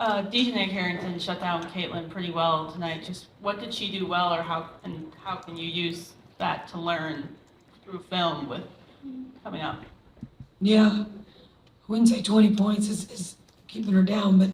Dejanay Harrington shut down Caitlin pretty well tonight. Just what did she do well, or how can you use that to learn through film with coming up? Yeah, I wouldn't say 20 points is keeping her down, but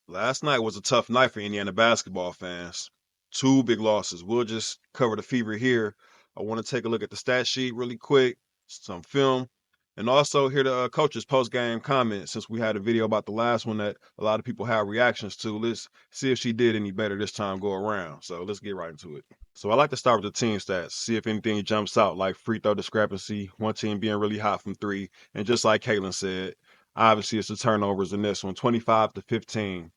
Last night was a tough night for Indiana basketball fans. Two big losses. We'll just cover the fever here. I want to take a look at the stat sheet really quick, some film, and also hear the coaches' post-game comments since we had a video about the last one that a lot of people had reactions to. Let's see if she did any better this time go around. So let's get right into it. So I like to start with the team stats, see if anything jumps out, like free throw discrepancy, one team being really hot from three, and just like Caitlin said, obviously it's the turnovers in this one, 25-15.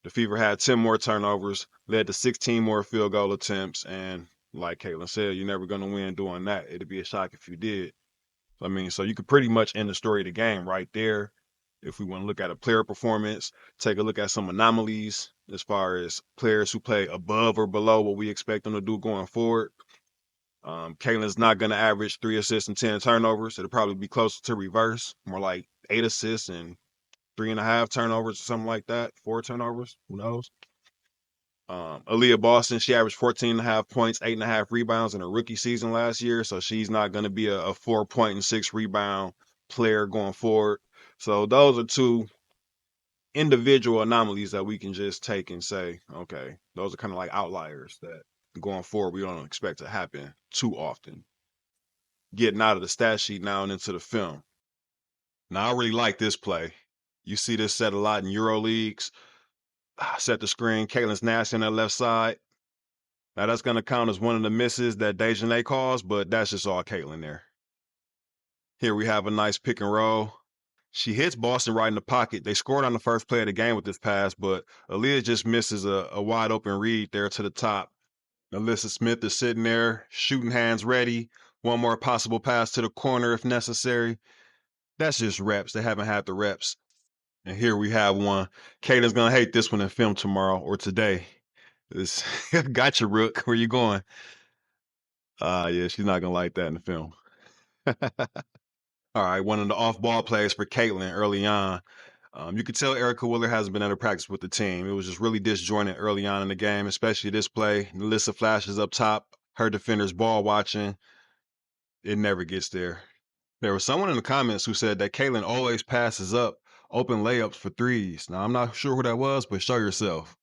The Fever had 10 more turnovers, led to 16 more field goal attempts, and like Caitlin said, you're never going to win doing that. It'd be a shock if you did. I mean, so you could pretty much end the story of the game right there. If we want to look at a player performance, take a look at some anomalies as far as players who play above or below what we expect them to do going forward. Caitlin's not going to average 3 assists and 10 turnovers. It'll probably be closer to reverse, more like 8 assists and 3.5 turnovers or something like that. 4 turnovers, who knows? Aaliyah Boston, she averaged 14.5 points, 8.5 rebounds in her rookie season last year. So she's not going to be a 4 point and 6 rebound player going forward. So those are two individual anomalies that we can just take and say, okay, those are kind of like outliers that going forward we don't expect to happen too often. Getting out of the stat sheet now and into the film. Now I really like this play. You see this set a lot in Euro leagues. Set the screen. Caitlin's Nasty on that left side. Now that's going to count as one of the misses that Dejanay caused, but that's just all Caitlin there. Here we have a nice pick and roll. She hits Boston right in the pocket. They scored on the first play of the game with this pass, but Aaliyah just misses a wide open read there to the top. Alyssa Smith is sitting there, shooting hands ready. One more possible pass to the corner if necessary. That's just reps. They haven't had the reps. And here we have one. Caitlin's going to hate this one in film tomorrow or today. This gotcha, Rook. Where you going? Yeah, she's not going to like that in the film. All right, one of the off-ball plays for Caitlin early on. You could tell Erica Willer hasn't been able to practice with the team. It was just really disjointed early on in the game, especially this play. Melissa flashes up top, her defender's ball watching. It never gets there. There was someone in the comments who said that Caitlin always passes up open layups for threes. Now, I'm not sure who that was, but show yourself.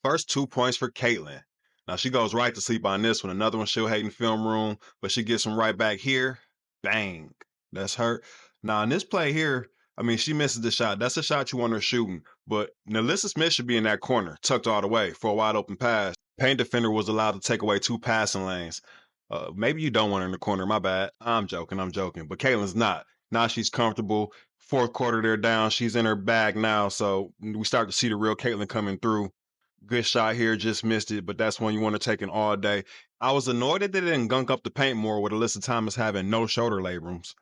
First 2 points for Caitlin. Now, she goes right to sleep on this one. Another one she'll hate in film room, but she gets them right back here. Bang. That's her. Now, in this play here, I mean, she misses the shot. That's a shot you want her shooting. But Nalissa Smith should be in that corner, tucked all the way for a wide open pass. Paint defender was allowed to take away 2 passing lanes. Maybe you don't want her in the corner. My bad. I'm joking. But Caitlin's not. Now she's comfortable. Fourth quarter, they're down. She's in her bag now. So we start to see the real Caitlin coming through. Good shot here, just missed it, but that's one you want to take in all day. I was annoyed that they didn't gunk up the paint more with Alyssa Thomas having no shoulder labrums.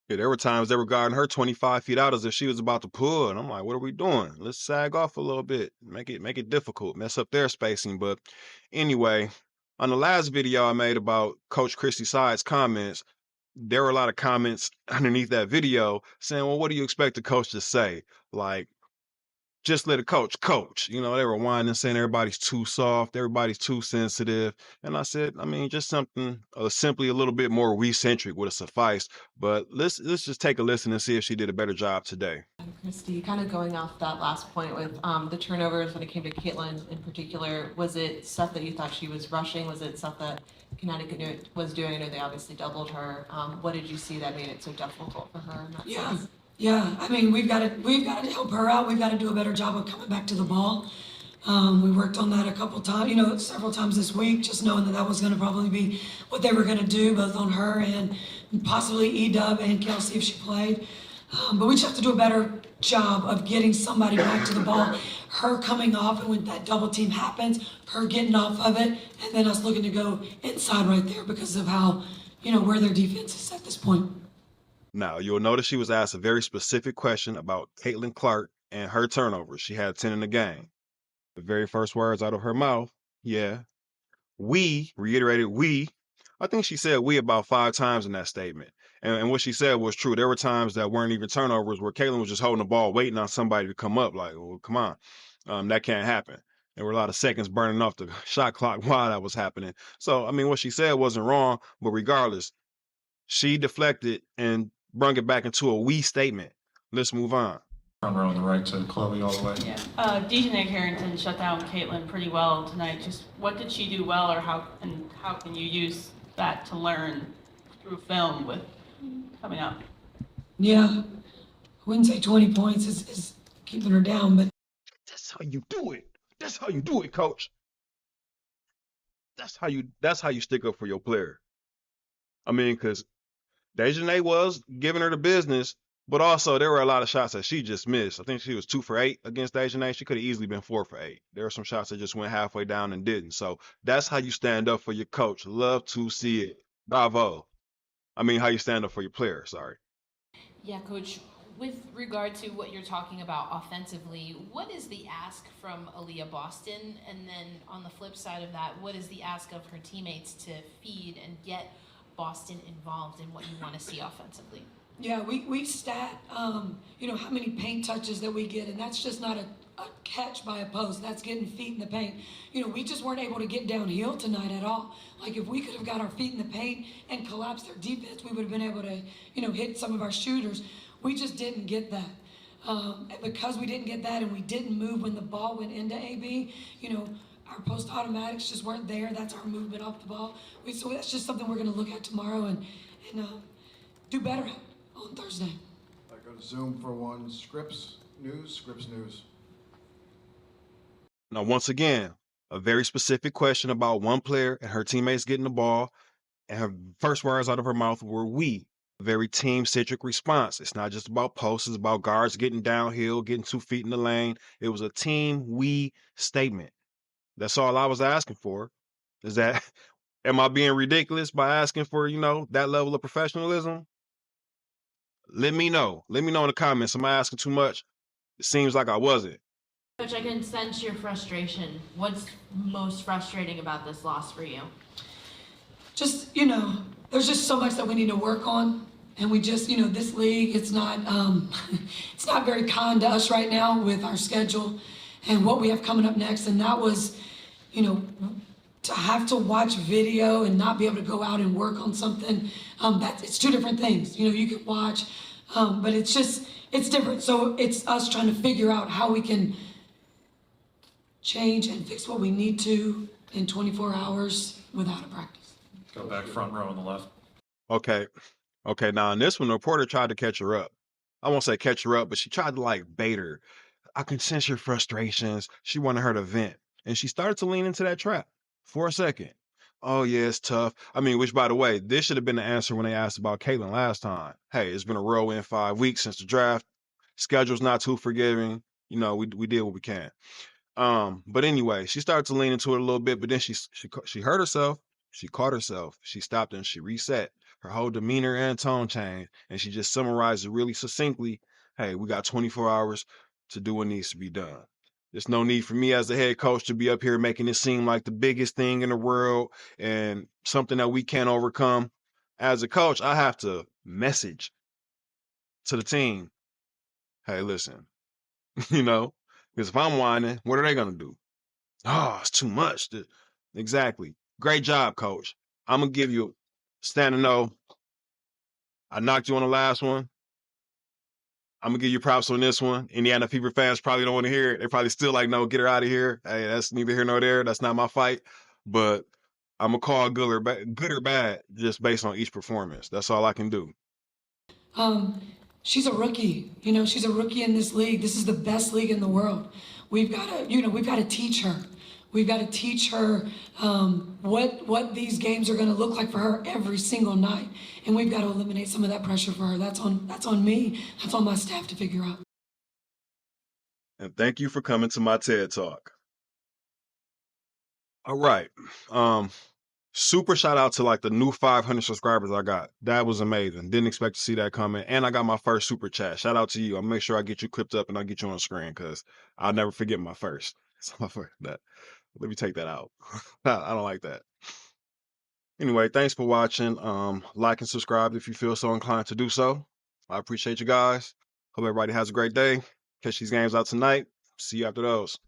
Yeah, there were times they were guarding her 25 feet out as if she was about to pull, and I'm like, what are we doing? Let's sag off a little bit, make it difficult, mess up their spacing. But anyway, on the last video I made about Coach Christy Side's comments, there were a lot of comments underneath that video saying, well, what do you expect the coach to say? Like, just let a coach. You know, they were whining, saying everybody's too soft, everybody's too sensitive. And I said, I mean, just something simply a little bit more we-centric would have sufficed. But let's just take a listen and see if she did a better job today. Christy, kind of going off that last point with the turnovers when it came to Caitlin in particular, was it stuff that you thought she was rushing? Was it stuff that Connecticut was doing? I know they obviously doubled her. What did you see that made it so difficult for her in that sense? Yeah, I mean, we've got to help her out. We've got to do a better job of coming back to the ball. We worked on that a couple times, several times this week, just knowing that was going to probably be what they were going to do, both on her and possibly E-Dub and Kelsey if she played. But we just have to do a better job of getting somebody back to the ball. Her coming off, and when that double team happens, her getting off of it, and then us looking to go inside right there because of how, where their defense is at this point. Now, you'll notice she was asked a very specific question about Caitlin Clark and her turnovers. She had 10 in the game. The very first words out of her mouth, yeah, we, reiterated we. I think she said we about 5 times in that statement. And what she said was true. There were times that weren't even turnovers where Caitlin was just holding the ball, waiting on somebody to come up. Like, well, come on, that can't happen. There were a lot of seconds burning off the shot clock while that was happening. So, I mean, what she said wasn't wrong, but regardless, she deflected and brung it back into a we statement. Let's move on. Front row on the right to Chloe all the way. Yeah. Dejanay Harrington shut down Caitlin pretty well tonight. Just what did she do well, or how can you use that to learn through film with coming up? Yeah, I wouldn't say 20 points is keeping her down, but That's how you do it. That's how you do it, coach. That's how you stick up for your player. I mean, because Dejanay was giving her the business, but also there were a lot of shots that she just missed. I think she was 2 for 8 against Dejanay. She could have easily been 4 for 8. There were some shots that just went halfway down and didn't. So that's how you stand up for your coach. Love to see it. Bravo. I mean, how you stand up for your player. Sorry. Yeah, Coach, with regard to what you're talking about offensively, what is the ask from Aaliyah Boston? And then on the flip side of that, what is the ask of her teammates to feed and get Boston involved in what you want to see offensively? yeah, we stat, how many paint touches that we get, and that's just not a catch by a post. That's getting feet in the paint. We just weren't able to get downhill tonight at all. Like, if we could have got our feet in the paint and collapsed their defense, we would have been able to, hit some of our shooters. We just didn't get that. And because we didn't get that and we didn't move when the ball went into AB, our post automatics just weren't there. That's our movement off the ball. So that's just something we're going to look at tomorrow and do better at on Thursday. I go to Zoom for one. Scripps News. Now, once again, a very specific question about one player and her teammates getting the ball. And her first words out of her mouth were "we." A very team-centric response. It's not just about posts. It's about guards getting downhill, getting 2 feet in the lane. It was a team we statement. That's all I was asking for. Is that, am I being ridiculous by asking for, that level of professionalism? Let me know. Let me know in the comments. Am I asking too much? It seems like I wasn't. Coach, I can sense your frustration. What's most frustrating about this loss for you? Just, there's just so much that we need to work on. And we just, this league, it's not very kind to us right now with our schedule and what we have coming up next. And that was, to have to watch video and not be able to go out and work on something, it's 2 different things. You can watch, but it's different. So it's us trying to figure out how we can change and fix what we need to in 24 hours without a practice. Go back front row on the left. Okay. Now, in this one, the reporter tried to catch her up. I won't say catch her up, but she tried to bait her. I can sense your frustrations. She wanted her to vent. And she started to lean into that trap for a second. Oh, yeah, it's tough. I mean, which, by the way, this should have been the answer when they asked about Caitlin last time. Hey, it's been a whirlwind 5 weeks since the draft. Schedule's not too forgiving. We did what we can. But anyway, she started to lean into it a little bit, but then she hurt herself. She caught herself. She stopped and she reset. Her whole demeanor and tone changed, and she just summarized it really succinctly. Hey, we got 24 hours to do what needs to be done. There's no need for me as the head coach to be up here making it seem like the biggest thing in the world and something that we can't overcome. As a coach, I have to message to the team, hey, listen, because if I'm whining, what are they going to do? Oh, it's too much. Exactly. Great job, coach. I'm going to give you standing O. I knocked you on the last one. I'm going to give you props on this one. Indiana Fever fans probably don't want to hear it. They're probably still like, no, get her out of here. Hey, that's neither here nor there. That's not my fight. But I'm going to call good or bad just based on each performance. That's all I can do. She's a rookie. She's a rookie in this league. This is the best league in the world. We've got to teach her. We've got to teach her what these games are going to look like for her every single night, and we've got to eliminate some of that pressure for her. That's on me. That's on my staff to figure out. And thank you for coming to my TED Talk. All right. Super shout out to the new 500 subscribers I got. That was amazing. Didn't expect to see that coming. And I got my first super chat. Shout out to you. I'll make sure I get you clipped up and I'll get you on the screen because I'll never forget my first. So let me take that out. I don't like that. Anyway, thanks for watching. Like and subscribe if you feel so inclined to do so. I appreciate you guys. Hope everybody has a great day. Catch these games out tonight. See you after those.